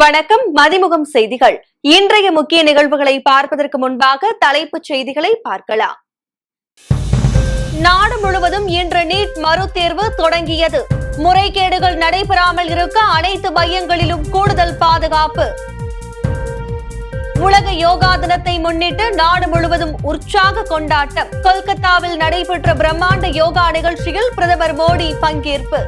வணக்கம். மதிமுகம் செய்திகள். இன்றைய முக்கிய நிகழ்வுகளை பார்ப்பதற்கு முன்பாக தலைப்புச் செய்திகளை பார்க்கலாம். நாடு முழுவதும் இன்று நீட் மறுதேர்வு தொடங்கியது. முறைகேடுகள் நடைபெறாமல் இருக்க அனைத்து மையங்களிலும் கூடுதல் பாதுகாப்பு. உலக யோகா தினத்தை முன்னிட்டு நாடு முழுவதும் உற்சாக கொண்டாட்டம். கொல்கத்தாவில் நடைபெற்ற பிரம்மாண்ட யோகா நிகழ்ச்சியில் பிரதமர் மோடி பங்கேற்பு.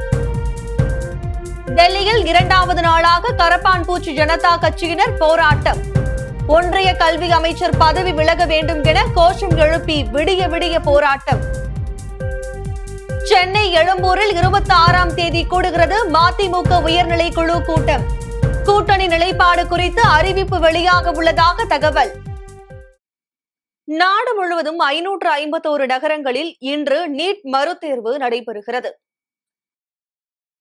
டெல்லியில் இரண்டாவது நாளாக கரப்பான்பூச்சி ஜனதா கட்சியினர் போராட்டம். ஒன்றிய கல்வி அமைச்சர் பதவி விலக வேண்டும் என கோஷம் எழுப்பி விடிய விடிய போராட்டம். சென்னை எழும்பூரில் 26ஆம் தேதி கூடுகிறது மதிமுக உயர்நிலை குழு கூட்டம். கூட்டணி நிலைப்பாடு குறித்து அறிவிப்பு வெளியாக உள்ளதாக தகவல். நாடு முழுவதும் 551 நகரங்களில் இன்று நீட் மறுதேர்வு நடைபெறுகிறது.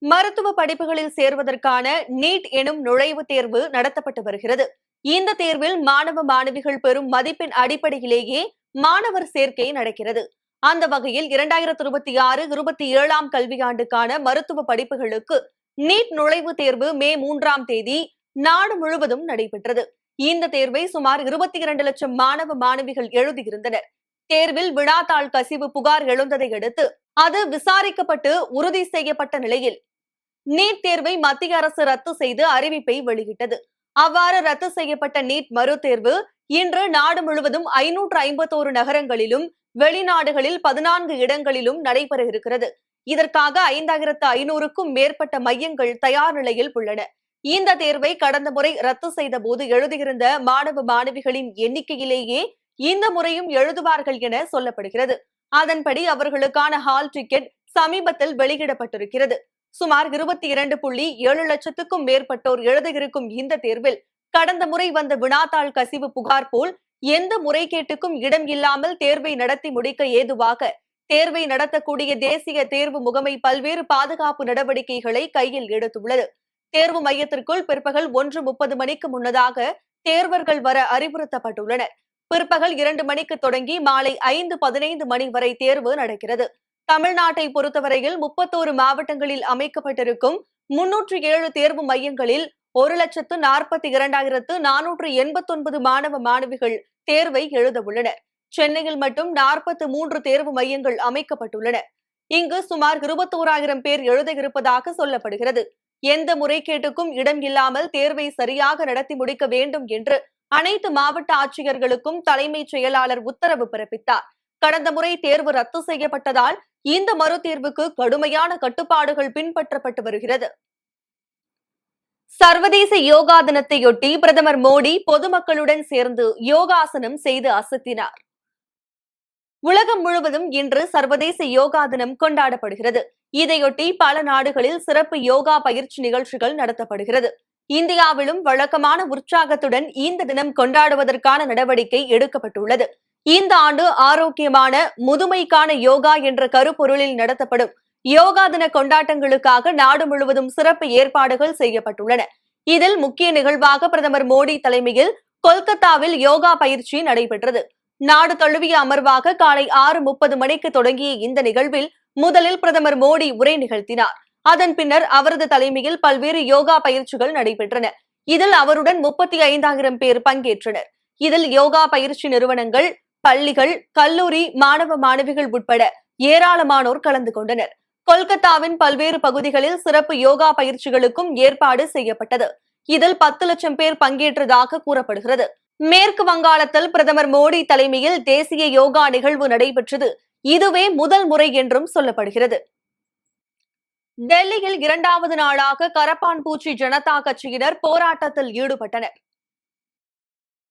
மருத்துவ படிப்புகளில் சேர்வதற்கான நீட் எனும் நுழைவுத் தேர்வு நடத்தப்பட்டு வருகிறது. இந்த தேர்வில் மாணவ மாணவிகள் பெறும் மதிப்பெண் அடிப்படையிலேயே மாணவர் சேர்க்கை நடக்கிறது. அந்த வகையில் 2026-27 கல்வியாண்டுக்கான மருத்துவ படிப்புகளுக்கு நீட் நுழைவுத் தேர்வு மே 3ஆம் தேதி நாடு முழுவதும் நடைபெற்றது. இந்த தேர்வை சுமார் 22 லட்சம் மாணவ மாணவிகள் எழுதியிருந்தனர். தேர்வில் வினாத்தாள் கசிவு புகார் எழுந்ததை அடுத்து அது விசாரிக்கப்பட்டு உறுதி செய்யப்பட்ட நிலையில் நீட் தேர்வை மத்திய அரசு ரத்து செய்து அறிவிப்பை வெளியிட்டது. அவ்வாறு ரத்து செய்யப்பட்ட நீட் மறுதேர்வு இன்று நாடு முழுவதும் 551 நகரங்களிலும் வெளிநாடுகளில் 14 இடங்களிலும் நடைபெற இருக்கிறது. இதற்காக 5500க்கும் மேற்பட்ட மையங்கள் தயார் நிலையில் உள்ளன. இந்த தேர்வை கடந்த முறை ரத்து செய்த போது எழுதியிருந்த மாணவ மாணவிகளின் எண்ணிக்கையிலேயே இந்த முறையும் எழுதுவார்கள் என சொல்லப்படுகிறது. அதன்படி அவர்களுக்கான ஹால் டிக்கெட் சமீபத்தில் வெளியிடப்பட்டிருக்கிறது. சுமார் 22.7 லட்சத்துக்கும் மேற்பட்டோர் எழுதியிருக்கும் இந்த தேர்வில் கடந்த முறை வந்த வினாத்தாள் கசிவு புகார் போல் எந்த முறைகேட்டுக்கும் இடம் இல்லாமல் தேர்வை நடத்தி முடிக்க ஏதுவாக தேர்வை நடத்தக்கூடிய தேசிய தேர்வு முகமை பல்வேறு பாதுகாப்பு நடவடிக்கைகளை கையில் எடுத்துள்ளது. தேர்வு மையத்திற்குள் பிற்பகல் 1:30 மணிக்கு முன்னதாக தேர்வர்கள் வர அறிவுறுத்தப்பட்டுள்ளனர். பிற்பகல் 2 மணிக்கு தொடங்கி மாலை 5:15 மணி வரை தேர்வு நடக்கிறது. தமிழ்நாட்டை பொறுத்தவரையில் 31 மாவட்டங்களில் அமைக்கப்பட்டிருக்கும் 307 தேர்வு மையங்களில் 1,42,489 மாணவ மாணவிகள் தேர்வை எழுத உள்ளனர். சென்னையில் மட்டும் 43 தேர்வு மையங்கள் அமைக்கப்பட்டுள்ளன. இங்கு சுமார் 21,000 பேர் எழுத இருப்பதாக சொல்லப்படுகிறது. எந்த முறைகேட்டுக்கும் இடம் இல்லாமல் தேர்வை சரியாக நடத்தி முடிக்க வேண்டும் என்று அனைத்து மாவட்ட ஆட்சியர்களுக்கும் தலைமைச் செயலாளர் உத்தரவு பிறப்பித்தார். கடந்த முறை தேர்வு ரத்து செய்யப்பட்டதால் இந்த மறுதேர்வுக்கு கடுமையான கட்டுப்பாடுகள் பின்பற்றப்பட்டு வருகிறது. சர்வதேச யோகா தினத்தையொட்டி பிரதமர் மோடி பொதுமக்களுடன் சேர்ந்து யோகாசனம் செய்து அசத்தினார். உலகம் முழுவதும் இன்று சர்வதேச யோகா தினம் கொண்டாடப்படுகிறது. இதையொட்டி பல நாடுகளில் சிறப்பு யோகா பயிற்சி நிகழ்ச்சிகள் நடத்தப்படுகிறது. இந்தியாவிலும் வழக்கமான உற்சாகத்துடன் இந்த தினம் கொண்டாடுவதற்கான நடவடிக்கை எடுக்கப்பட்டுள்ளது. இந்த ஆண்டு ஆரோக்கியமான முதுமைக்கான யோகா என்ற கருப்பொருளில் நடத்தப்படும் யோகா தின கொண்டாட்டங்களுக்காக நாடு முழுவதும் சிறப்பு ஏற்பாடுகள் செய்யப்பட்டுள்ளன. இதில் முக்கிய நிகழ்வாக பிரதமர் மோடி தலைமையில் கொல்கத்தாவில் யோகா பயிற்சி நடைபெற்றது. நாடு தழுவிய அமர்வாக காலை 6:30 மணிக்கு தொடங்கிய இந்த நிகழ்வில் முதலில் பிரதமர் மோடி உரை நிகழ்த்தினார். அதன் பின்னர் அவரது தலைமையில் பல்வேறு யோகா பயிற்சிகள் நடைபெற்றன. இதில் அவருடன் 35,000 பேர் பங்கேற்றனர். இதில் யோகா பயிற்சி நிறுவனங்கள், பள்ளிகள், கல்லூரி மாணவ மாணவிகள் உட்பட ஏராளமானோர் கலந்து கொண்டனர். கொல்கத்தாவின் பல்வேறு பகுதிகளில் சிறப்பு யோகா பயிற்சிகளுக்கும் ஏற்பாடு செய்யப்பட்டது. இதில் 10 லட்சம் பேர் பங்கேற்றதாக கூறப்படுகிறது. மேற்கு வங்காளத்தில் பிரதமர் மோடி தலைமையில் தேசிய யோகா நிகழ்வு நடைபெற்றது. இதுவே முதல் முறை என்றும் சொல்லப்படுகிறது. டெல்லியில் இரண்டாவது நாளாக கரப்பான்பூச்சி ஜனதா கட்சியினர் போராட்டத்தில் ஈடுபட்டனர்.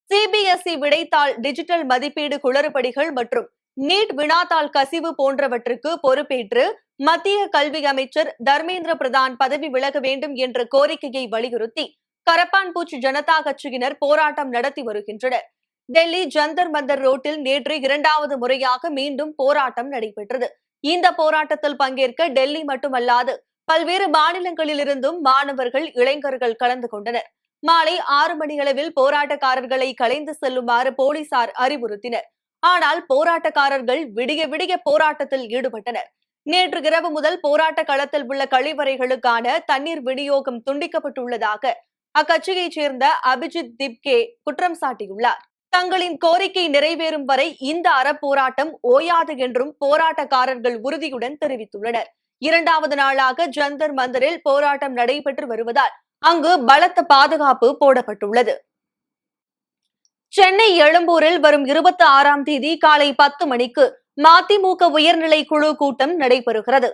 சிபிஎஸ்இ விடைத்தாள், டிஜிட்டல் மதிப்பீடு குளறுபடிகள் மற்றும் நீட் வினாத்தாள் கசிவு போன்றவற்றுக்கு பொறுப்பேற்று மத்திய கல்வி அமைச்சர் தர்மேந்திர பிரதான் பதவி விலக வேண்டும் என்ற கோரிக்கையை வலியுறுத்தி கரப்பான்பூச்சி ஜனதா கட்சியினர் போராட்டம் நடத்தி வருகின்றனர். டெல்லி ஜந்தர் மந்தர் ரோட்டில் நேற்று இரண்டாவது முறையாக மீண்டும் போராட்டம் நடைபெற்றது. இந்த போராட்டத்தில் பங்கேற்க டெல்லி மட்டுமல்லாது பல்வேறு மாநிலங்களிலிருந்தும் மாணவர்கள், இளைஞர்கள் கலந்து கொண்டனர். மாலை 6 மணியளவில் போராட்டக்காரர்களை கலைந்து செல்லுமாறு போலீசார் அறிவுறுத்தினர். ஆனால் போராட்டக்காரர்கள் விடிய விடிய போராட்டத்தில் ஈடுபட்டனர். நேற்று இரவு முதல் போராட்ட களத்தில் உள்ள கழிவறைகளுக்கான தண்ணீர் விநியோகம் துண்டிக்கப்பட்டுள்ளதாக அக்கட்சியைச் சேர்ந்த அபிஜித் திப்கே குற்றம் சாட்டியுள்ளார். தங்களின் கோரிக்கை நிறைவேறும் வரை இந்த அறப்போராட்டம் ஓயாது என்றும் போராட்டக்காரர்கள் உறுதியுடன் தெரிவித்துள்ளனர். இரண்டாவது நாளாக ஜந்தர் மந்தரில் போராட்டம் நடைபெற்று வருவதால் அங்கு பலத்த பாதுகாப்பு போடப்பட்டுள்ளது. சென்னை எழும்பூரில் வரும் 26ஆம் தேதி காலை 10 மணிக்கு மதிமுக உயர்நிலை குழு கூட்டம் நடைபெறுகிறது.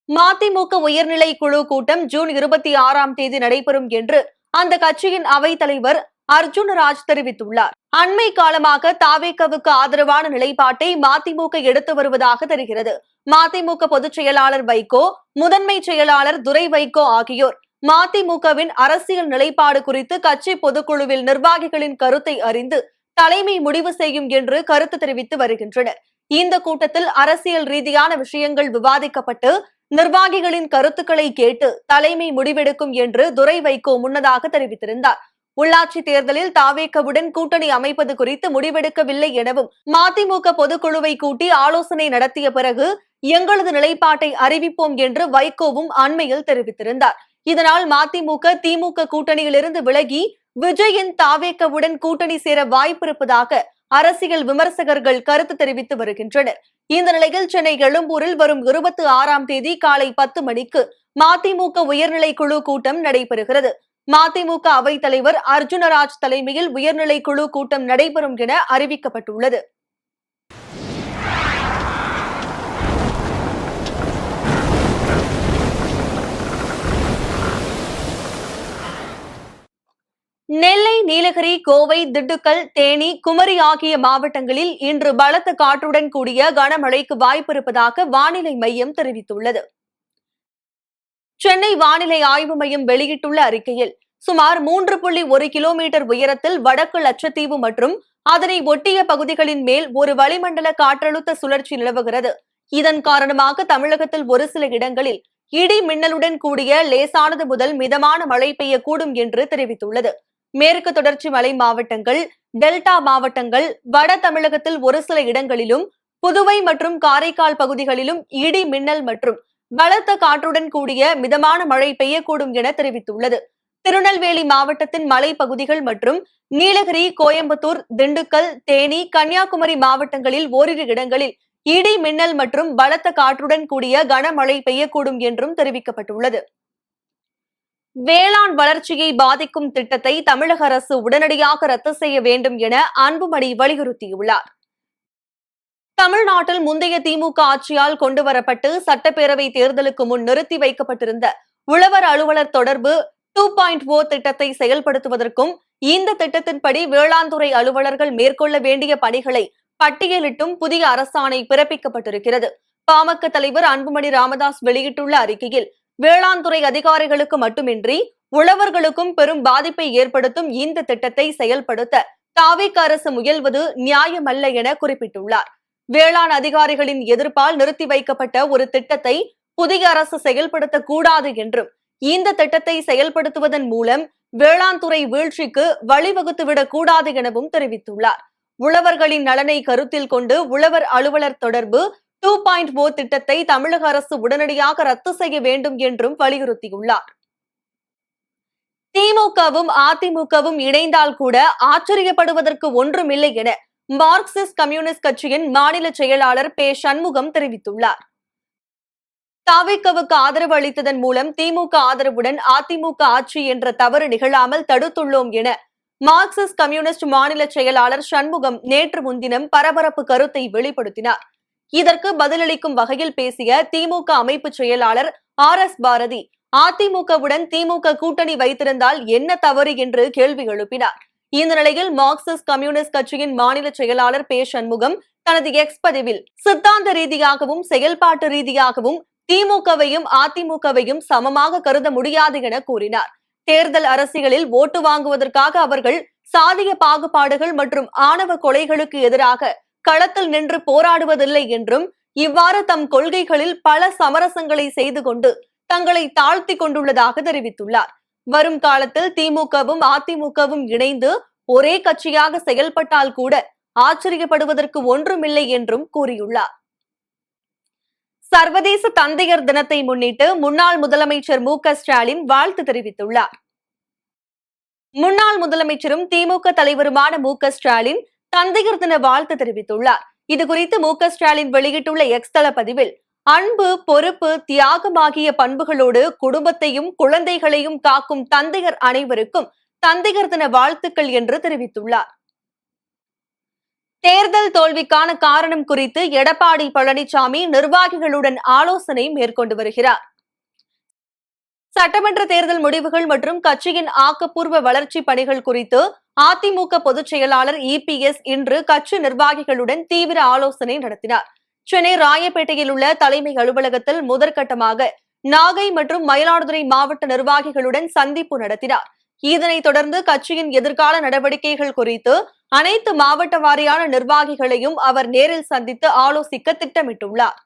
மதிமுக உயர்நிலை குழு கூட்டம் ஜூன் 26ஆம் தேதி நடைபெறும் என்று அந்த கட்சியின் அவைத் தலைவர் அர்ஜுனராஜ் தெரிவித்துள்ளார். அண்மை காலமாக தாவேகவுக்கு ஆதரவான நிலைப்பாட்டை மதிமுக எடுத்து வருவதாக தெரிகிறது. மதிமுக பொதுச் செயலாளர் வைகோ, முதன்மை செயலாளர் துரை வைகோ ஆகியோர் மதிமுகவின் அரசியல் நிலைப்பாடு குறித்து கட்சி பொதுக்குழுவில் நிர்வாகிகளின் கருத்தை அறிந்து தலைமை முடிவு செய்யும் என்று கருத்து தெரிவித்து வருகின்றனர். இந்த கூட்டத்தில் அரசியல் ரீதியான விஷயங்கள் விவாதிக்கப்பட்டு நிர்வாகிகளின் கருத்துக்களை கேட்டு தலைமை முடிவெடுக்கும் என்று துரை வைகோ முன்னதாக தெரிவித்திருந்தார். உள்ளாட்சி தேர்தலில் தாவேகவுடன் கூட்டணி அமைப்பது குறித்து முடிவெடுக்கவில்லை எனவும் மதிமுக பொதுக்குழுவை கூட்டி ஆலோசனை நடத்திய பிறகு எங்களது நிலைப்பாட்டை அறிவிப்போம் என்று வைகோவும் அண்மையில் தெரிவித்திருந்தார். இதனால் மதிமுக திமுக கூட்டணியிலிருந்து விலகி விஜயின் தாவேகவுடன் கூட்டணி சேர வாய்ப்பிருப்பதாக அரசியல் விமர்சகர்கள் கருத்து தெரிவித்து வருகின்றனர். இந்த நிலையில் சென்னை எழும்பூரில் வரும் 26ஆம் தேதி காலை 10 மணிக்கு மதிமுக உயர்நிலை குழு கூட்டம் நடைபெறுகிறது. மதிமுக அவைத் தலைவர் அர்ஜுனராஜ் தலைமையில் உயர்நிலை குழு கூட்டம் நடைபெறும் என அறிவிக்கப்பட்டுள்ளது. நெல்லை, நீலகிரி, கோவை, திண்டுக்கல், தேனி, குமரி ஆகிய மாவட்டங்களில் இன்று பலத்த காற்றுடன் கூடிய கனமழைக்கு வாய்ப்பிருப்பதாக வானிலை மையம் தெரிவித்துள்ளது. சென்னை வானிலை ஆய்வு மையம் வெளியிட்டுள்ள அறிக்கையில் சுமார் 3.1 கிலோமீட்டர் உயரத்தில் வடக்கு லட்சத்தீவு மற்றும் அதனை ஒட்டிய பகுதிகளின் மேல் ஒரு வளிமண்டல காற்றழுத்த சுழற்சி நிலவுகிறது. இதன் காரணமாக தமிழகத்தில் ஒரு சில இடங்களில் இடி மின்னலுடன் கூடிய லேசானது முதல் மிதமான மழை பெய்யக்கூடும் என்று தெரிவித்துள்ளது. மேற்கு தொடர்ச்சி மலை மாவட்டங்கள், டெல்டா மாவட்டங்கள், வட தமிழகத்தில் ஒரு சில இடங்களிலும், புதுவை மற்றும் காரைக்கால் பகுதிகளிலும் இடி மின்னல் மற்றும் பலத்த காற்றுடன் கூடிய மிதமான மழை பெய்யக்கூடும் என தெரிவித்துள்ளது. திருநெல்வேலி மாவட்டத்தின் மலைப்பகுதிகள் மற்றும் நீலகிரி, கோயம்புத்தூர், திண்டுக்கல், தேனி, கன்னியாகுமரி மாவட்டங்களில் ஓரிரு இடங்களில் இடி மின்னல் மற்றும் பலத்த காற்றுடன் கூடிய கனமழை பெய்யக்கூடும் என்றும் தெரிவிக்கப்பட்டுள்ளது. வேளாண் வளர்ச்சியை பாதிக்கும் திட்டத்தை தமிழக அரசு உடனடியாக ரத்து செய்ய வேண்டும் என அன்புமணி வலியுறுத்தியுள்ளார். தமிழ்நாட்டில் முந்தைய திமுக ஆட்சியால் கொண்டுவரப்பட்டு சட்டப்பேரவை தேர்தலுக்கு முன் நிறுத்தி வைக்கப்பட்டிருந்த உழவர் அலுவலர் தொடர்பு 2.0 திட்டத்தை செயல்படுத்துவதற்கும் இந்த திட்டத்தின்படி வேளாண் துறை அலுவலர்கள் மேற்கொள்ள வேண்டிய பணிகளை பட்டியலிட்டும் புதிய அரசாணை பிறப்பிக்கப்பட்டிருக்கிறது. பாமக தலைவர் அன்புமணி ராமதாஸ் வெளியிட்டுள்ள அறிக்கையில் வேளாண் துறை அதிகாரிகளுக்கு மட்டுமின்றி உழவர்களுக்கும் பெரும் பாதிப்பை ஏற்படுத்தும் இந்த திட்டத்தை செயல்படுத்த தாவேக அரசு முயல்வது நியாயமல்ல என குறிப்பிட்டுள்ளார். வேளாண் அதிகாரிகளின் எதிர்ப்பால் நிறுத்தி வைக்கப்பட்ட ஒரு திட்டத்தை புதிய அரசு செயல்படுத்தக் கூடாது என்றும் இந்த திட்டத்தை செயல்படுத்துவதன் மூலம் வேளாண் துறை வீழ்ச்சிக்கு வழிவகுத்துவிடக் கூடாது எனவும் தெரிவித்துள்ளார். உழவர்களின் நலனை கருத்தில் கொண்டு உழவர் அலுவலர் தொடர்பு 2.0 திட்டத்தை தமிழக அரசு உடனடியாக ரத்து செய்ய வேண்டும் என்றும் வலியுறுத்தியுள்ளார். திமுகவும் அதிமுகவும் இணைந்தால் கூட ஆச்சரியப்படுவதற்கு ஒன்றுமில்லை என மார்க்சிஸ்ட் கம்யூனிஸ்ட் கட்சியின் மாநில செயலாளர் பே. சண்முகம் தெரிவித்துள்ளார். தாவேகவுக்கு ஆதரவு அளித்ததன் மூலம் திமுக ஆதரவுடன் அதிமுக ஆட்சி என்ற தவறு நிகழாமல் தடுத்துள்ளோம் என மார்க்சிஸ்ட் கம்யூனிஸ்ட் மாநில செயலாளர் சண்முகம் நேற்று முன்தினம் பரபரப்பு கருத்தை வெளிப்படுத்தினார். இதற்கு பதிலளிக்கும் வகையில் பேசிய திமுக அமைப்பு செயலாளர் RS பாரதி, அதிமுகவுடன் திமுக கூட்டணி வைத்திருந்தால் என்ன தவறு என்று கேள்வி எழுப்பினார். இந்த நிலையில் மார்க்சிஸ்ட் கம்யூனிஸ்ட் கட்சியின் மாநில செயலாளர் பே. சண்முகம் தனது எக்ஸ் பதிவில் சித்தாந்த ரீதியாகவும் செயல்பாட்டு ரீதியாகவும் திமுகவையும் அதிமுகவையும் சமமாக கருத முடியாது என கூறினார். தேர்தல் அரசியலில் ஓட்டு வாங்குவதற்காக அவர்கள் சாதிய பாகுபாடுகள் மற்றும் ஆணவ கொலைகளுக்கு எதிராக களத்தில் நின்று போராடுவதில்லை என்றும் இவ்வாறு தம் கொள்கைகளில் பல சமரசங்களை செய்து கொண்டு தங்களை தாழ்த்தி கொண்டுள்ளதாக தெரிவித்துள்ளார். வரும் காலத்தில் திமுகவும் அதிமுகவும் இணைந்து ஒரே கட்சியாக செயல்பட்டால் கூட ஆச்சரியப்படுவதற்கு ஒன்றுமில்லை என்றும் கூறியுள்ளார். சர்வதேச தந்தையர் தினத்தை முன்னிட்டு முன்னாள் முதலமைச்சர் மு.க. ஸ்டாலின் வாழ்த்து தெரிவித்துள்ளார். முன்னாள் முதலமைச்சரும் திமுக தலைவருமான மு.க. ஸ்டாலின் தந்தையர் தின வாழ்த்து தெரிவித்துள்ளார். இதுகுறித்து மு.க. ஸ்டாலின் வெளியிட்டுள்ள எக்ஸ் தள பதிவில், அன்பு, பொறுப்பு, தியாகம் ஆகிய பண்புகளோடு குடும்பத்தையும் குழந்தைகளையும் காக்கும் தந்தையர் அனைவருக்கும் தந்தையர் தின வாழ்த்துக்கள் என்று தெரிவித்துள்ளார். தேர்தல் தோல்விக்கான காரணம் குறித்து எடப்பாடி பழனிசாமி நிர்வாகிகளுடன் ஆலோசனை மேற்கொண்டு வருகிறார். சட்டமன்ற தேர்தல் முடிவுகள் மற்றும் கட்சியின் ஆக்கப்பூர்வ வளர்ச்சி பணிகள் குறித்து அதிமுக பொதுச் செயலாளர் இபிஎஸ் இன்று கட்சி நிர்வாகிகளுடன் தீவிர ஆலோசனை நடத்தினார். சென்னை ராயப்பேட்டையில் உள்ள தலைமை அலுவலகத்தில் முதற்கட்டமாக நாகை மற்றும் மயிலாடுதுறை மாவட்ட நிர்வாகிகளுடன் சந்திப்பு நடத்தினார். இதனைத் தொடர்ந்து கட்சியின் எதிர்கால நடவடிக்கைகள் குறித்து அனைத்து மாவட்ட வாரியான நிர்வாகிகளையும் அவர் நேரில் சந்தித்து ஆலோசிக்க திட்டமிட்டுள்ளார்.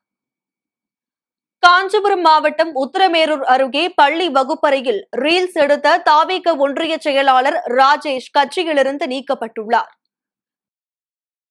காஞ்சிபுரம் மாவட்டம் உத்திரமேரூர் அருகே பள்ளி வகுப்பறையில் ரீல்ஸ் எடுத்த தாவேக ஒன்றிய செயலாளர் ராஜேஷ் கட்சியிலிருந்து நீக்கப்பட்டுள்ளார்.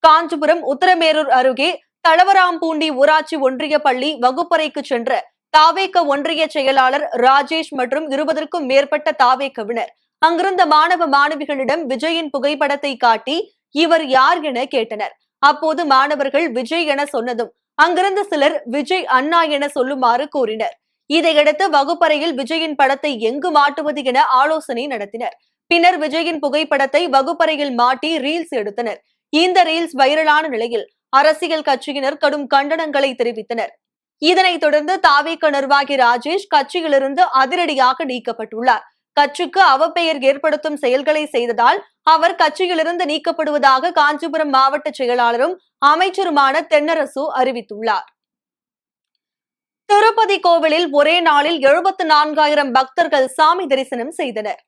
காஞ்சிபுரம் உத்திரமேரூர் அருகே தளவராம்பூண்டி ஊராட்சி ஒன்றிய பள்ளி வகுப்பறைக்கு சென்ற தாவேக ஒன்றிய செயலாளர் ராஜேஷ் மற்றும் 20க்கும் மேற்பட்ட தாவேகவினர் அங்கிருந்த மாணவ மாணவிகளிடம் விஜயின் புகைப்படத்தை காட்டி இவர் யார் என கேட்டனர். அப்போது மாணவர்கள் விஜய் என சொன்னதும் அங்கிருந்த சிலர் விஜய் அண்ணா என சொல்லுமாறு கூறினர். இதையடுத்து வகுப்பறையில் விஜயின் படத்தை எங்கு மாட்டுவது என ஆலோசனை நடத்தினர். பின்னர் விஜயின் புகைப்படத்தை வகுப்பறையில் மாட்டி ரீல்ஸ் எடுத்தனர். இந்த ரீல்ஸ் வைரலான நிலையில் அரசியல் கட்சியினர் கடும் கண்டனங்களை தெரிவித்தனர். இதனைத் தொடர்ந்து தாவேக நிர்வாகி ராஜேஷ் கட்சியிலிருந்து அதிரடியாக நீக்கப்பட்டுள்ளார். கட்சிக்கு அவப்பெயர் ஏற்படுத்தும் செயல்களை செய்ததால் அவர் கட்சியிலிருந்து நீக்கப்படுவதாக காஞ்சிபுரம் மாவட்ட செயலாளரும் அமைச்சருமான தென்னரசு அறிவித்துள்ளார். திருப்பதி கோவிலில் ஒரே நாளில் 74,000 பக்தர்கள் சாமி தரிசனம் செய்தனர்.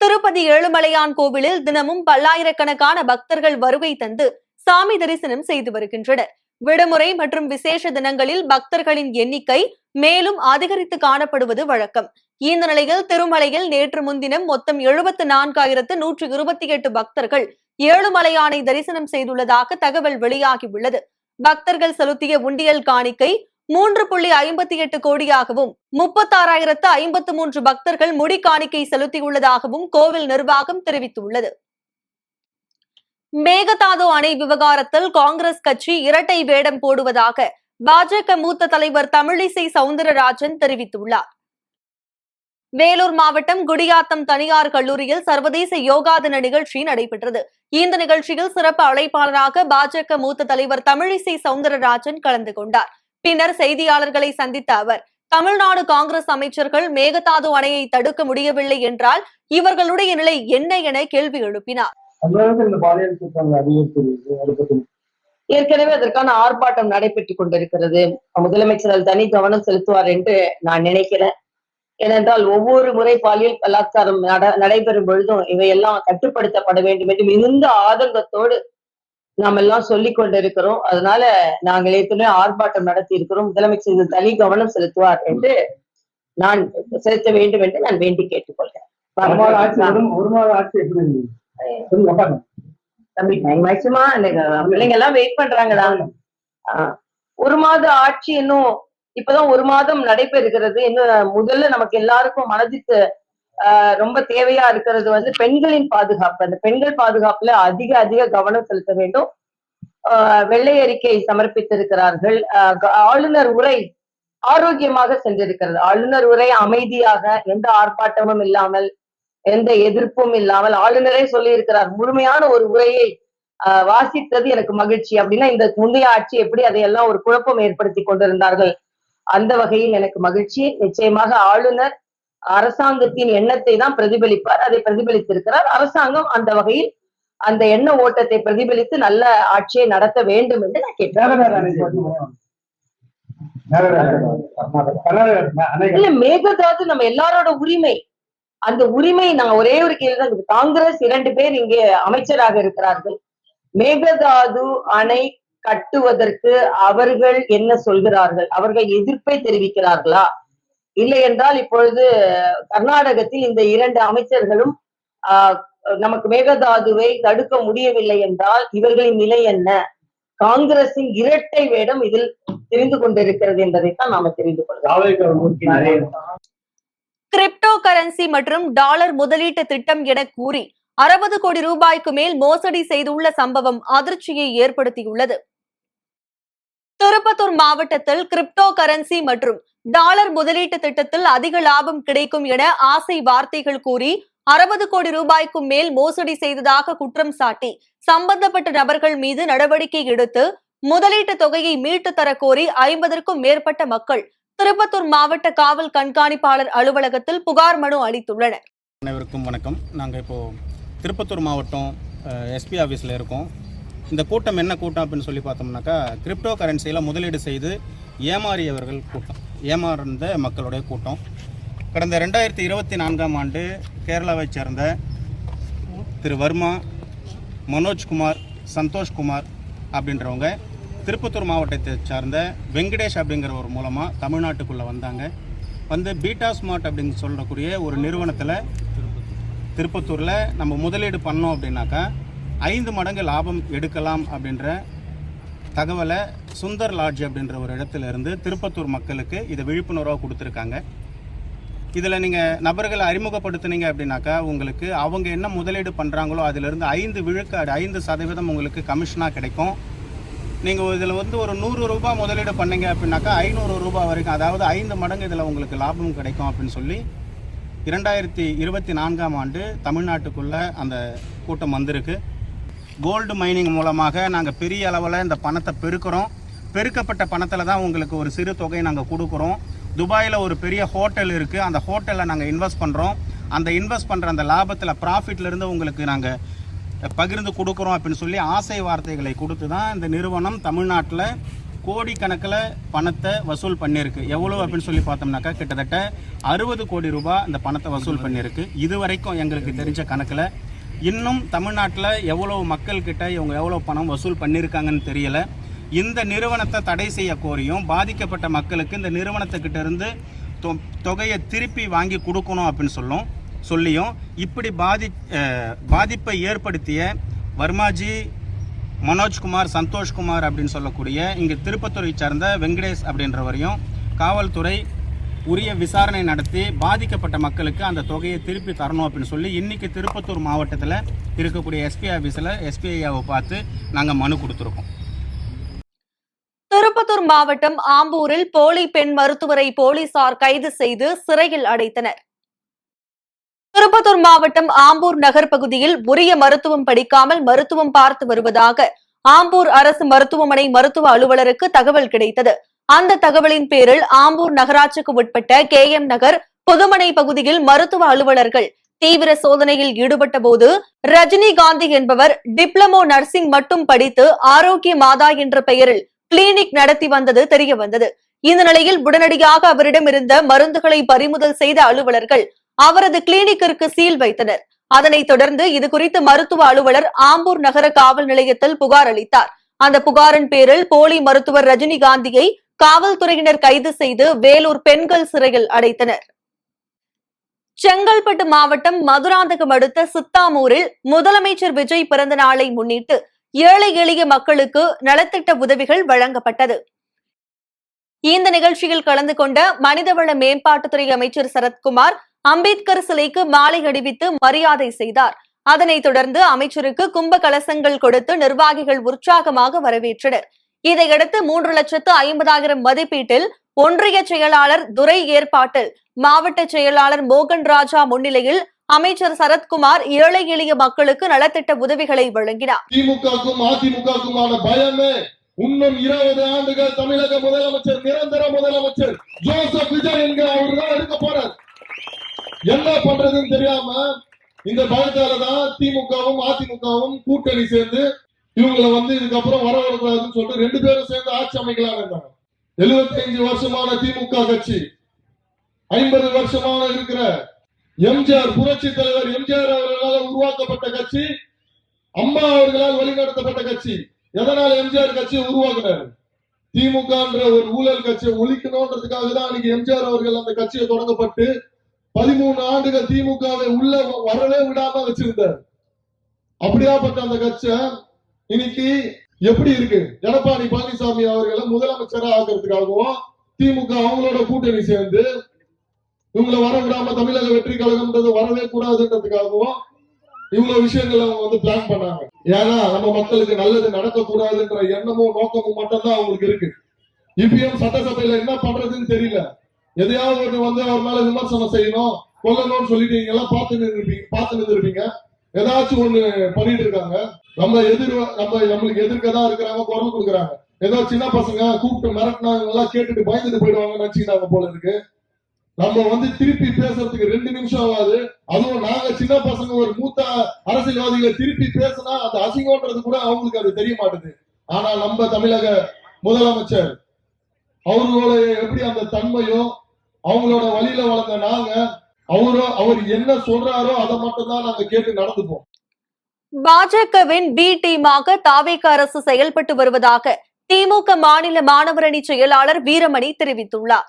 திருப்பதி ஏழுமலையான் கோவிலில் தினமும் பல்லாயிரக்கணக்கான பக்தர்கள் வருகை தந்து சாமி தரிசனம் செய்து வருகின்றனர். விடுமுறை மற்றும் விசேஷ தினங்களில் பக்தர்களின் எண்ணிக்கை மேலும் அதிகரித்து காணப்படுவது வழக்கம். இந்த நிலையில் திருமலையில் நேற்று முன்தினம் மொத்தம் 74,128 பக்தர்கள் ஏழுமலையானை தரிசனம் செய்துள்ளதாக தகவல் வெளியாகியுள்ளது. பக்தர்கள் செலுத்திய உண்டியல் காணிக்கை 3.58 கோடியாகவும் 36,053 பக்தர்கள் முடி காணிக்கை செலுத்தியுள்ளதாகவும் கோவில் நிர்வாகம் தெரிவித்துள்ளது. மேகதாது அணை விவகாரத்தில் காங்கிரஸ் கட்சி இரட்டை வேடம் போடுவதாக பாஜக மூத்த தலைவர் தமிழிசை சவுந்தரராஜன் தெரிவித்துள்ளார். வேலூர் மாவட்டம் குடியாத்தம் தனியார் கல்லூரியில் சர்வதேச யோகா தின நிகழ்ச்சி நடைபெற்றது. இந்த நிகழ்ச்சியில் சிறப்பு அழைப்பாளராக பாஜக மூத்த தலைவர் தமிழிசை சவுந்தரராஜன் கலந்து கொண்டார். பின்னர் செய்தியாளர்களை சந்தித்த அவர், தமிழ்நாடு காங்கிரஸ் அமைச்சர்கள் மேகதாது அணையை தடுக்க முடியவில்லை என்றால் இவர்களுடைய நிலை என்ன என கேள்வி எழுப்பினார். ஏற்கனவே அதற்கான ஆர்ப்பாட்டம் நடைபெற்றுக் கொண்டிருக்கிறது. முதலமைச்சர் அதில் தனி கவனம் செலுத்துவார் என்று நான் நினைக்கிறேன். ஏனென்றால் ஒவ்வொரு முறை பாலியல் பலாத்காரம் நடைபெறும் பொழுதும் இவையெல்லாம் கட்டுப்படுத்தப்பட வேண்டும் என்று மிகுந்த ஆதங்கத்தோடு நாம் எல்லாம் சொல்லிக் கொண்டிருக்கிறோம். அதனால நாங்கள் ஏற்கனவே ஆர்ப்பாட்டம் நடத்தி இருக்கிறோம். முதலமைச்சர் இதில் தனி கவனம் செலுத்துவார் என்று நான் செலுத்த வேண்டும் என்று நான் வேண்டி கேட்டுக்கொள்கிறேன். பிள்ளைங்க எல்லாம் வெயிட் பண்றாங்கடா. ஒரு மாத ஆட்சி இன்னும் இப்பதான் ஒரு மாதம் நடைபெறுகிறது. இன்னும் முதல்ல நமக்கு எல்லாருக்கும் மனதிற்கு ரொம்ப தேவையா இருக்கிறது பெண்களின் பாதுகாப்பு. அந்த பெண்கள் பாதுகாப்புல அதிக கவனம் செலுத்த வேண்டும். வெள்ளை அறிக்கை சமர்ப்பித்திருக்கிறார்கள். ஆளுநர் உரை ஆரோக்கியமாக சென்றிருக்கிறது. ஆளுநர் உரை அமைதியாக, எந்த ஆர்ப்பாட்டமும் இல்லாமல், எந்த எதிர்ப்பும் இல்லாமல் ஆளுநரே சொல்லி இருக்கிறார். முழுமையான ஒரு உரையை வாசித்தது எனக்கு மகிழ்ச்சி. அப்படின்னா இந்த முந்தைய ஆட்சி எப்படி அதையெல்லாம் ஒரு குழப்பம் ஏற்படுத்தி கொண்டிருந்தார்கள், அந்த வகையில் எனக்கு மகிழ்ச்சி. நிச்சயமாக ஆளுநர் அரசாங்கத்தின் எண்ணத்தை தான் பிரதிபலிப்பார். அதை பிரதிபலித்திருக்கிறார். அரசாங்கம் அந்த வகையில் அந்த எண்ண ஓட்டத்தை பிரதிபலித்து நல்ல ஆட்சியை நடத்த வேண்டும் என்று நான் கேட்டேன். இல்ல, மேகதாது நம்ம எல்லாரோட உரிமை. அந்த உரிமை நான் ஒரே ஒரு கேள்விதான். காங்கிரஸ் 2 பேர் இங்கே அமைச்சராக இருக்கிறார்கள். மேகதாது அணை கட்டுவதற்கு அவர்கள் என்ன சொல்கிறார்கள்? அவர்கள் எதிர்ப்பை தெரிவிக்கிறார்களா? இல்லை என்றால் இப்பொழுது கர்நாடகத்தில் இந்த 2 அமைச்சர்களும் நமக்கு மேகதாதுவை தடுக்க முடியவில்லை என்றால் இவர்களின் நிலை என்ன? காங்கிரசின் இரட்டை வேடம் இதில் தெரிந்து கொண்டிருக்கிறது என்பதைத்தான் நாம தெரிந்து கொள்கிறோம். கிரிப்டோ கரன்சி மற்றும் டாலர் முதலீட்டு திட்டம் என கூறி 60 கோடி ரூபாய்க்கு மேல் மோசடி செய்துள்ள சம்பவம் அதிர்ச்சியை ஏற்படுத்தியுள்ளது. திருப்பத்தூர் மாவட்டத்தில் கிரிப்டோ கரன்சி மற்றும் டாலர் முதலீட்டு திட்டத்தில் அதிக லாபம் கிடைக்கும் என ஆசை வார்த்தைகள் கூறி 60 கோடி ரூபாய்க்கும் மேல் மோசடி செய்ததாக குற்றம் சாட்டி சம்பந்தப்பட்ட நபர்கள் மீது நடவடிக்கை எடுத்து முதலீட்டு தொகையை மீட்டு தரக்கோரி 50க்கும் மேற்பட்ட மக்கள் திருப்பத்தூர் மாவட்ட காவல் கண்காணிப்பாளர் அலுவலகத்தில் புகார் மனு அளித்துள்ளனர். அனைவருக்கும் வணக்கம். நாங்கள் இப்போது திருப்பத்தூர் மாவட்டம் எஸ்பி ஆஃபீஸில் இருக்கோம். இந்த கூட்டம் என்ன கூட்டம் அப்படின்னு சொல்லி பார்த்தோம்னாக்கா, கிரிப்டோ கரன்சியில் முதலீடு செய்து ஏமாறியவர்கள் கூட்டம், ஏமாறுந்த மக்களுடைய கூட்டம். கடந்த 2024ஆம் ஆண்டு கேரளாவை சேர்ந்த திரு வர்மா, மனோஜ்குமார், சந்தோஷ்குமார் அப்படின்றவங்க திருப்பத்தூர் மாவட்டத்தை சார்ந்த வெங்கடேஷ் அப்படிங்கிறவர் மூலமாக தமிழ்நாட்டுக்குள்ளே வந்தாங்க. வந்து பீட்டா ஸ்மார்ட் அப்படின்னு சொல்லக்கூடிய ஒரு நிறுவனத்தில் திருப்பத்தூரில் நம்ம முதலீடு பண்ணோம் அப்படின்னாக்கா 5 மடங்கு லாபம் எடுக்கலாம் அப்படின்ற தகவலை சுந்தர் லாட்ஜ் அப்படின்ற ஒரு இடத்துல இருந்து திருப்பத்தூர் மக்களுக்கு இதை விழிப்புணர்வாக கொடுத்துருக்காங்க. இதில் நீங்கள் நபர்களை அறிமுகப்படுத்துனீங்க அப்படின்னாக்கா உங்களுக்கு அவங்க என்ன முதலீடு பண்ணுறாங்களோ அதிலிருந்து 5% உங்களுக்கு கமிஷனாக கிடைக்கும். நீங்கள் இதில் வந்து ஒரு 100 ரூபாய் முதலீடு பண்ணீங்க அப்படின்னாக்கா 500 ரூபாய் வரைக்கும், அதாவது 5 மடங்கு இதில் உங்களுக்கு லாபம் கிடைக்கும் அப்படின்னு சொல்லி 2024ஆம் ஆண்டு தமிழ்நாட்டுக்குள்ளே அந்த கூட்டம் வந்திருக்கு. கோல்டு மைனிங் மூலமாக நாங்கள் பெரிய அளவில் இந்த பணத்தை பெருக்கிறோம். பெருக்கப்பட்ட பணத்தில் தான் உங்களுக்கு ஒரு சிறு தொகை நாங்கள் கொடுக்குறோம். துபாயில் ஒரு பெரிய ஹோட்டல் இருக்குது, அந்த ஹோட்டலில் நாங்கள் இன்வெஸ்ட் பண்ணுறோம். அந்த இன்வெஸ்ட் பண்ணுற அந்த லாபத்தில் ப்ராஃபிட்லேருந்து உங்களுக்கு நாங்கள் பகிர்ந்து கொடுக்குறோம் அப்படின்னு சொல்லி ஆசை வார்த்தைகளை கொடுத்து தான் இந்த நிறுவனம் தமிழ்நாட்டில் கோடிக்கணக்கில் பணத்தை வசூல் பண்ணியிருக்கு. எவ்வளோ அப்படின்னு சொல்லி பார்த்தோம்னாக்கா கிட்டத்தட்ட 60 கோடி ரூபாய் இந்த பணத்தை வசூல் பண்ணியிருக்கு. இது வரைக்கும் எங்களுக்கு தெரிஞ்ச கணக்கில் இன்னும் தமிழ்நாட்டில் எவ்வளோ மக்கள்கிட்ட இவங்க எவ்வளோ பணம் வசூல் பண்ணியிருக்காங்கன்னு தெரியலை. இந்த நிறுவனத்தை தடை செய்ய கோரியும் பாதிக்கப்பட்ட மக்களுக்கு இந்த நிறுவனத்துக்கிட்ட இருந்து தொகையை திருப்பி வாங்கி கொடுக்கணும் அப்படின்னு சொல்லியும் இப்படி பாதிப்பை ஏற்படுத்திய வர்மாஜி, மனோஜ்குமார், சந்தோஷ்குமார் அப்படின்னு சொல்லக்கூடிய இங்கே திருப்பத்தூரை சார்ந்த வெங்கடேஷ் அப்படின்றவரையும் காவல்துறை உரிய விசாரணை நடத்தி பாதிக்கப்பட்ட மக்களுக்கு அந்த தொகையை திருப்பி தரணும் அப்படின்னு சொல்லி இன்றைக்கி திருப்பத்தூர் மாவட்டத்தில் இருக்கக்கூடிய எஸ்பி ஆஃபீஸில் எஸ்பிஐயாவை பார்த்து நாங்கள் மனு கொடுத்துருக்கோம். திருப்பத்தூர் மாவட்டம் ஆம்பூரில் போலி பெண் மருத்துவரை போலீசார் கைது செய்து சிறையில் அடைத்தனர். திருப்பத்தூர் மாவட்டம் ஆம்பூர் நகர் பகுதியில் உரிய மருத்துவம் படிக்காமல் மருத்துவம் பார்த்து வருவதாக ஆம்பூர் அரசு மருத்துவமனை மருத்துவ அலுவலருக்கு தகவல் கிடைத்தது. அந்த தகவலின் பேரில் ஆம்பூர் நகராட்சிக்கு உட்பட்ட KM நகர் பொதுமனை பகுதியில் மருத்துவ அலுவலர்கள் தீவிர சோதனையில் ஈடுபட்ட போது ரஜினிகாந்தி என்பவர் டிப்ளமோ நர்சிங் மட்டும் படித்து ஆரோக்கிய மாதா என்ற பெயரில் கிளினிக் நடத்தி வந்தது தெரிய வந்தது. இந்த நிலையில் உடனடியாக அவரிடம் இருந்த மருந்துகளை பறிமுதல் செய்த அலுவலர்கள் அவரது கிளினிக்கிற்கு சீல் வைத்தனர். அதனைத் தொடர்ந்து இதுகுறித்து மருத்துவ அலுவலர் ஆம்பூர் நகர காவல் நிலையத்தில் புகார் அளித்தார். அந்த புகாரின் பேரில் போலி மருத்துவர் ரஜினிகாந்தியை காவல்துறையினர் கைது செய்து வேலூர் பெண்கள் சிறையில் அடைத்தனர். செங்கல்பட்டு மாவட்டம் மதுராந்தகம் அடுத்த சித்தாமூரில் முதலமைச்சர் விஜய் பிறந்த நாளை முன்னிட்டு ஏழை எளிய மக்களுக்கு நலத்திட்ட உதவிகள் வழங்கப்பட்டது. இந்த நிகழ்ச்சியில் கலந்து கொண்ட மனிதவள மேம்பாட்டுத்துறை அமைச்சர் சரத்குமார் அம்பேத்கர் சிலைக்கு மாலை அணிவித்து மரியாதை செய்தார். அதனைத் தொடர்ந்து அமைச்சருக்கு கும்ப கலசங்கள் கொடுத்து நிர்வாகிகள் உற்சாகமாக வரவேற்றனர். இதையடுத்து 3,50,000 மதிப்பீட்டில் ஒன்றிய செயலாளர் துரை ஏற்பாட்டில் மாவட்ட செயலாளர் மோகன் ராஜா முன்னிலையில் அமைச்சர் சரத்குமார் ஏழை எளிய மக்களுக்கு நலத்திட்ட உதவிகளை வழங்கினார். திமுகவுக்கும் அதிமுகவுக்குமான பயமே இன்னும் 20 ஆண்டுகள் தமிழக முதலமைச்சர், நிரந்தர முதலமைச்சர் ஜோசப் விஜய் என்கிற அவர்தான் இருக்க போறார். என்ன பண்றதுன்னு தெரியாம இந்த பயத்தாலதான் திமுகவும் அதிமுகவும் கூட்டணி சேர்ந்து இவங்களை இதுக்கப்புறம் வரக்கூடாதுன்னு சொல்லிட்டு 2 பேரும் சேர்ந்து ஆட்சி அமைக்கலாம் இருந்தாங்க. 75 வருஷமான திமுக கட்சி, 50 வருஷமான இருக்கிற எம்ஜிஆர், புரட்சி தலைவர் எம்ஜிஆர் அவர்களால் உருவாக்கப்பட்ட கட்சி, அம்மா அவர்களால் வழிநடத்தப்பட்ட கட்சி. எதனால எம்ஜிஆர் கட்சியை உருவாக்குறாரு? திமுக ஒரு ஊழல் கட்சியை ஒழிக்கணும்ன்றதுக்காக தான் அன்னைக்கு எம்ஜிஆர் அவர்கள் அந்த கட்சியை தொடங்கப்பட்டு 13 ஆண்டுகள் திமுகவை உள்ள வரவே விடாம வச்சிருந்தார். அப்படியாப்பட்ட அந்த கட்சி இன்னைக்கு எப்படி இருக்கு? எடப்பாடி பழனிசாமி அவர்களை முதலமைச்சரா ஆகிறதுக்காகவும் திமுக அவங்களோட கூட்டணி சேர்ந்து இவங்களை வர விடாம தமிழக வெற்றி கழகம்ன்றது வரவே கூடாதுன்றதுக்காகவும் இவ்வளவு விஷயங்களை அவங்க வந்து பிளான் பண்ணாங்க. ஏன்னா நம்ம மக்களுக்கு நல்லது நடக்கக்கூடாதுன்ற எண்ணமும் நோக்கமும் மட்டும்தான் அவங்களுக்கு இருக்கு. இப்பயும் சட்டசபையில என்ன பண்றதுன்னு தெரியல. எதையாவது ஒண்ணு வந்து அவர் மேல விமர்சனம் செய்யணும், கொல்லணும்னு சொல்லிட்டு நீங்க எல்லாம் பார்த்து நின்றுருப்பீங்க. ஏதாச்சும் ஒண்ணு பண்ணிட்டு இருக்காங்க. நம்மளுக்கு எதிர்க்கதான் இருக்கிறாங்க, குரல் கொடுக்குறாங்க. ஏதோ சின்ன பசங்க கூப்பிட்டு மிரட்டினாங்க எல்லாம் கேட்டுட்டு பயந்துட்டு போயிடுவாங்க நினைச்சுக்கிட்டாங்க போல இருக்கு. நம்ம வந்து திருப்பி பேசுறதுக்கு 2 நிமிஷம் ஆகாது. அதுவும் நாங்க சின்ன பசங்க ஒரு மூத்த அரசியல்வாதிகளை திருப்பி பேசினா அந்த அசிங்கம்ன்றது கூட அவங்களுக்கு அது தெரிய மாட்டுது. ஆனா நம்ம தமிழக முதலமைச்சர் அவர்களோட எப்படி அந்த தன்மையும் அவங்களோட வழியில வளர்ந்த நாங்க அவர் என்ன சொல்றாரோ அதை மட்டும் தான் நாங்க கேட்டு நடந்துப்போம். பாஜகவின் பி டீமாக தாவேக அரசு செயல்பட்டு வருவதாக திமுக மாநில மாணவர் அணி செயலாளர் வீரமணி தெரிவித்துள்ளார்.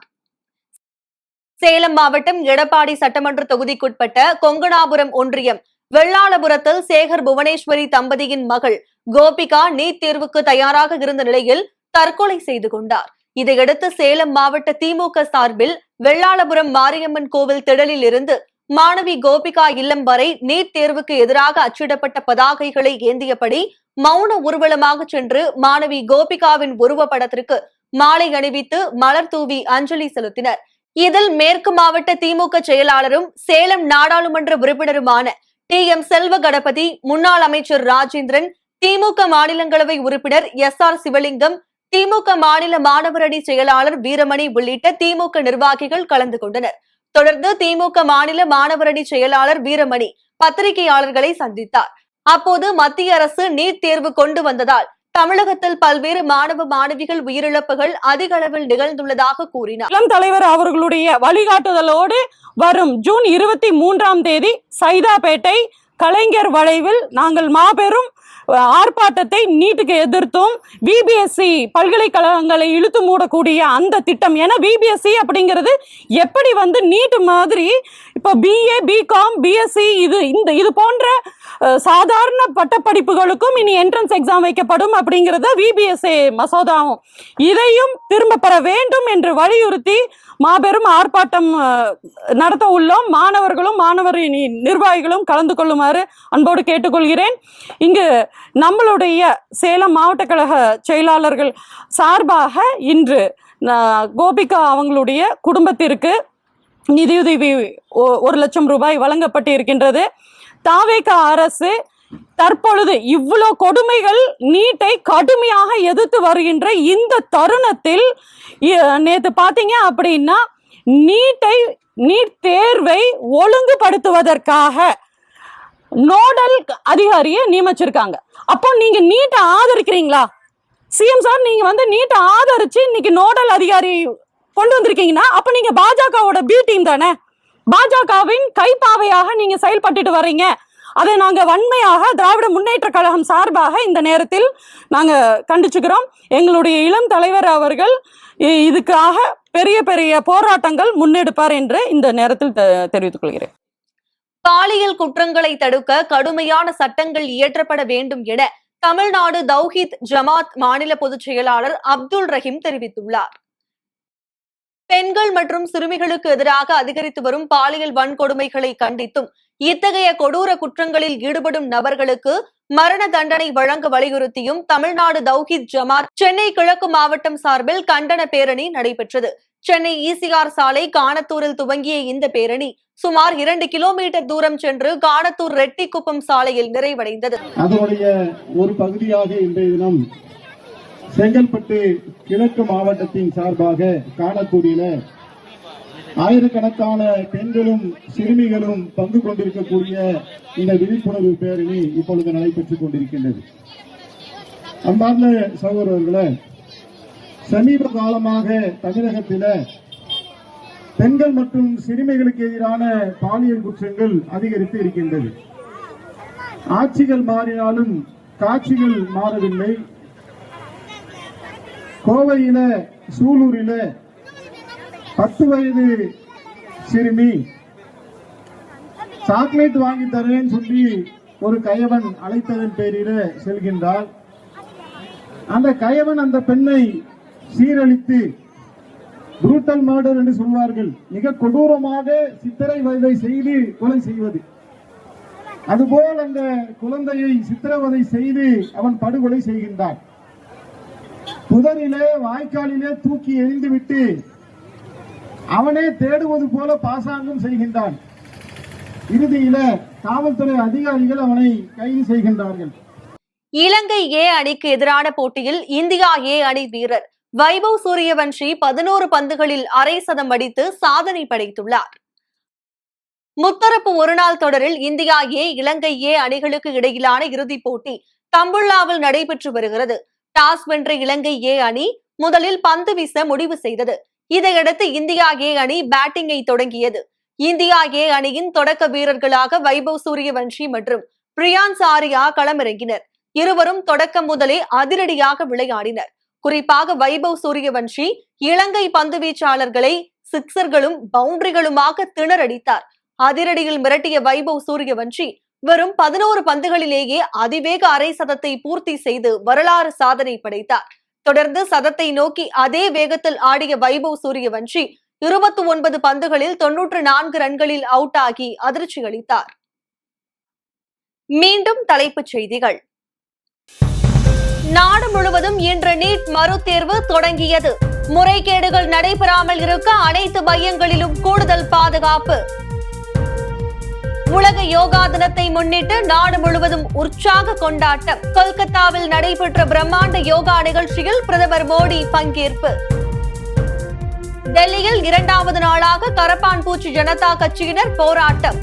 சேலம் மாவட்டம் எடப்பாடி சட்டமன்ற தொகுதிக்குட்பட்ட கொங்கணாபுரம் ஒன்றியம் வெள்ளாளபுரத்தில் சேகர் புவனேஸ்வரி தம்பதியின் மகள் கோபிகா நீட் தேர்வுக்கு தயாராக இருந்த நிலையில் தற்கொலை செய்து கொண்டார். இதையடுத்து சேலம் மாவட்ட திமுக சார்பில் வெள்ளாளபுரம் மாரியம்மன் கோவில் திடலில் இருந்து மாணவி கோபிகா இல்லம் வரை நீட் தேர்வுக்கு எதிராக அச்சிடப்பட்ட பதாகைகளை ஏந்தியபடி மௌன ஊர்வலமாக சென்று மாணவி கோபிகாவின் உருவப்படத்திற்கு மாலை அணிவித்து மலர் தூவி அஞ்சலி செலுத்தினர். இதில் மேற்கு மாவட்ட திமுக செயலாளரும் சேலம் நாடாளுமன்ற உறுப்பினருமான TM செல்வ கணபதி, முன்னாள் அமைச்சர் ராஜேந்திரன், திமுக மாநிலங்களவை உறுப்பினர் SR சிவலிங்கம், திமுக மாநில மாணவர் அணி செயலாளர் வீரமணி உள்ளிட்ட திமுக நிர்வாகிகள் கலந்து கொண்டனர். தொடர்ந்து திமுக மாநில மாணவர் அணி செயலாளர் வீரமணி பத்திரிகையாளர்களை சந்தித்தார். அப்போது மத்திய அரசு நீட் தேர்வு கொண்டு வந்ததால் தமிழகத்தில் பல்வேறு மாணவ மாணவிகள் உயிரிழப்புகள் அதிக அளவில் நிகழ்ந்துள்ளதாக கூறினார். இளம் தலைவர் அவர்களுடைய வழிகாட்டுதலோடு வரும் ஜூன் 23ஆம் தேதி சைதாப்பேட்டை கலைஞர் வளைவில் நாங்கள் மாபெரும் ஆர்ப்பாட்டத்தை நீட்டுக்கு எதிர்த்தும் விபிஎஸ்சி பல்கலைக்கழகங்களை இழுத்து மூடக்கூடிய அந்த திட்டம். ஏன்னா விபிஎஸ்சி அப்படிங்கிறது எப்படி வந்து நீட் மாதிரி இப்போ பிஏ, பிகாம், பிஎஸ்சி இது போன்ற சாதாரண பட்டப்படிப்புகளுக்கும் இனி என்ட்ரன்ஸ் எக்ஸாம் வைக்கப்படும் அப்படிங்கிறது விபிஎஸ்சி மசோதாவும். இதையும் திரும்ப பெற வேண்டும் என்று வலியுறுத்தி மாபெரும் ஆர்ப்பாட்டம் நடத்த உள்ளோம். மாணவர்களும் மாணவர் நிர்வாகிகளும் கலந்து கொள்ளுமாறு அன்போடு கேட்டுக்கொள்கிறேன். இங்கு நம்மளுடைய சேலம் மாவட்ட கழக செயலாளர்கள் சார்பாக இன்று கோபிகா அவங்களுடைய குடும்பத்திற்கு நிதியுதவி 1 லட்சம் ரூபாய் வழங்கப்பட்டு இருக்கின்றது. தாவேக அரசு தற்பொழுது இவ்வளவு கொடுமைகள் நீட்டை கடுமையாக எதிர்த்து வருகின்ற இந்த தருணத்தில் நேற்று பாத்தீங்க அப்படின்னா நீட் தேர்வை ஒழுங்குபடுத்துவதற்காக நோடல் அதிகாரியை நியமிச்சிருக்காங்க. அப்போ நீங்க நீட்டை ஆதரிக்கிறீங்களா? சிஎம் சார், நீங்க வந்து நீட்டை ஆதரிச்சு இன்னைக்கு நோடல் அதிகாரி கொண்டு வந்திருக்கீங்கன்னா அப்ப நீங்க பாஜகவோட பி டீம் தானே? பாஜகவின் கைப்பாவையாக நீங்க செயல்பட்டுட்டு வர்றீங்க. அதை நாங்க வன்மையாக திராவிட முன்னேற்ற கழகம் சார்பாக இந்த நேரத்தில் நாங்க கண்டிச்சுக்கிறோம். எங்களுடைய இளம் தலைவர் அவர்கள் இதுக்காக பெரிய பெரிய போராட்டங்கள் முன்னெடுப்பார் என்று இந்த நேரத்தில் தெரிவித்துக் கொள்கிறேன். பாலியல் குற்றங்களை தடுக்க கடுமையான சட்டங்கள் இயற்றப்பட வேண்டும் என தமிழ்நாடு தௌஹீத் ஜமாத் மாநில பொதுச் செயலாளர் அப்துல் ரஹீம் தெரிவித்துள்ளார். பெண்கள் மற்றும் சிறுமிகளுக்கு எதிராக அதிகரித்து வரும் பாலியல் வன்கொடுமைகளை கண்டித்தும் இத்தகைய கொடூர குற்றங்களில் ஈடுபடும் நபர்களுக்கு மரண தண்டனை வழங்க வலியுறுத்தியும் தமிழ்நாடு தௌஹீத் ஜமாத் சென்னை கிழக்கு மாவட்டம் சார்பில் கண்டன பேரணி நடைபெற்றது. சென்னை ECR சாலை காணத்தூரில் துவங்கிய இந்த பேரணி சுமார் 2 கிலோமீட்டர் தூரம் சென்று காணத்தூர் ரெட்டிக்குப்பம் சாலையில் நிறைவடைந்தது. அதனுடைய ஒரு பகுதியாக இன்றைய தினம் செங்கல்பட்டு கிழக்கு மாவட்டத்தின் சார்பாக காணத்தூரில ஆயிரக்கணக்கான பெண்களும் சிறுமிகளும் பங்கு கொண்டிருக்கக்கூடிய இந்த விழிப்புணர்வு பேரணி இப்பொழுது நடைபெற்றுக் கொண்டிருக்கின்றது. அன்பார்ந்த சகோதரர்களே, சமீப காலமாக தமிழகத்தில பெண்கள் மற்றும் சிறுமிகளுக்கு எதிரான பாலியல் குற்றங்கள் அதிகரித்து இருக்கின்றது. ஆட்சிகள் மாறினாலும் காட்சிகள் மாறவில்லை. கோவையில சூலூரில 10 வயது சிறுமி சாக்லேட் வாங்கி தரேன்னு சொல்லி ஒரு கயவன் அழைத்ததன் பேரில செல்கின்றார். அந்த கயவன் அந்த பெண்ணை சீரழித்து புரூட்டல் மர்டர் என்று சொல்வார்கள். மிக கொடூரமாக சித்திரை வதை செய்து கொலை செய்வது. அதுபோல் அந்த குழந்தையை சித்திரவதை செய்து அவன் படுகொலை செய்கின்றான். புதரிலே வாய்க்காலிலே தூக்கி எறிந்துவிட்டு அவனே தேடுவது போல பாசாங்கம் செய்கின்றான். இறுதியில காவல்துறை அதிகாரிகள் அவனை கைது செய்கின்றார்கள். இலங்கை ஏ அணிக்கு எதிரான போட்டியில் இந்தியா ஏ அணி வீரர் வைபவ் சூரியவன்ஷி 11 பந்துகளில் அரை சதம் அடித்து சாதனை படைத்துள்ளார். முத்தரப்பு ஒருநாள் தொடரில் இந்தியா ஏ இலங்கை ஏ அணிகளுக்கு இடையிலான இறுதிப் போட்டி தம்புள்ளாவில் நடைபெற்று வருகிறது. டாஸ் வென்ற இலங்கை ஏ அணி முதலில் பந்து வீச முடிவு செய்தது. இதையடுத்து இந்தியா ஏ அணி பேட்டிங்கை தொடங்கியது. இந்தியா ஏ அணியின் தொடக்க வீரர்களாக வைபவ் சூரியவன்ஷி மற்றும் பிரியான்ஸ் ஆரியா களமிறங்கினர். இருவரும் தொடக்கம் முதலே அதிரடியாக விளையாடினர். குறிப்பாக வைபவ் சூரியவன்ஷி இலங்கை பந்து வீச்சாளர்களை சிக்சர்களும் பவுண்டரிகளுமாக திணறடித்தார். அதிரடியில் மிரட்டிய வைபவ் சூரியவன்ஷி வெறும் 11 பந்துகளிலேயே அதிவேக அரை சதத்தை பூர்த்தி செய்து வரலாறு சாதனை படைத்தார். தொடர்ந்து சதத்தை நோக்கி அதே வேகத்தில் ஆடிய வைபவ் சூரியவன்ஷி 29 பந்துகளில் 94 ரன்களில் அவுட் ஆகி அதிர்ச்சி அளித்தார். மீண்டும் தலைப்புச் செய்திகள். நாடு முழுவதும் இன்று நீட் மறுதேர்வு தொடங்கியது. முறைகேடுகள் நடைபெறாமல் இருக்க அனைத்து மையங்களிலும் கூடுதல் பாதுகாப்பு. உலக யோகா தினத்தை முன்னிட்டு நாடு முழுவதும் உற்சாக கொண்டாட்டம். கொல்கத்தாவில் நடைபெற்ற பிரம்மாண்ட யோகா நிகழ்ச்சியில் பிரதமர் மோடி பங்கேற்பு. டெல்லியில் 2வது நாளாக கரப்பான்பூச்சி ஜனதா கட்சியினர் போராட்டம்.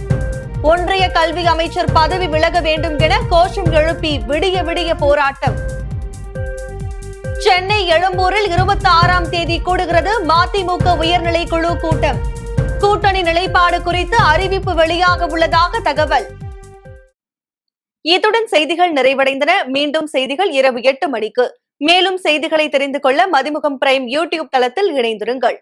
ஒன்றிய கல்வி அமைச்சர் பதவி விலக வேண்டும் என கோஷம் எழுப்பி விடிய விடிய போராட்டம். சென்னை எழும்பூரில் 26ஆம் தேதி கூடுகிறது மதிமுக உயர்நிலை குழு கூட்டம். கூட்டணி நிலைப்பாடு குறித்து அறிவிப்பு வெளியாக உள்ளதாக தகவல். இத்துடன் செய்திகள் நிறைவடைந்தன. மீண்டும் செய்திகள் இரவு 8 மணிக்கு. மேலும் செய்திகளை தெரிந்து கொள்ள மதிமுகம் பிரைம் யூடியூப் தளத்தில் இணைந்திருங்கள்.